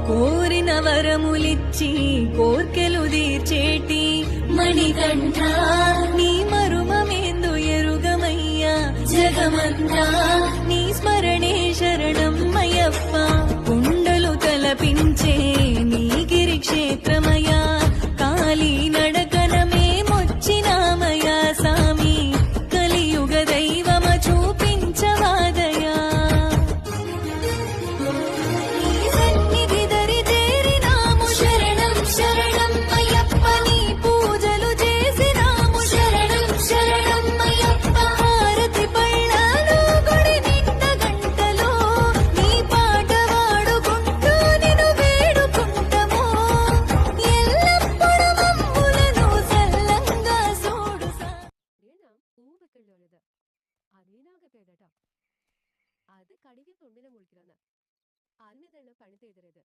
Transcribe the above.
కోరిన వరములిచ్చి కోర్కెలు తీర్చేటి మణికంఠ నీ మరుమమేందు ఎరుగమయ్యా జగమంతా నీ స్మరణే శరణమయ్యప్ప కుండలు తలపించే నీ గిరి క్షేత్రమయా కాళీ నడకనమే మొచ్చినామయా సామి కలియుగ దైవమ చూపించవాదయా సన్నిధి దరి చేరినాము శరణం శరణం అయ్యప్ప నీ పూజలు చేసినాము శరణం శరణం అయ్యప్ప హారతి పళ్ళాలు గుడి నిండ గంటలో నీ పాట వాడుకుంటూ నిన్ను వేడుకుంటము ఎల్లప్పుడు మమ్ములను సల్లంగా చూడు പൂവൊക്കെയുള്ളത് അതേനാകത്തേതട്ടാ അത് കടിക്ക് തൊണ്ടിനെ മുളിക്കണം അന്ന് തന്നെ പണി ചെയ്തത്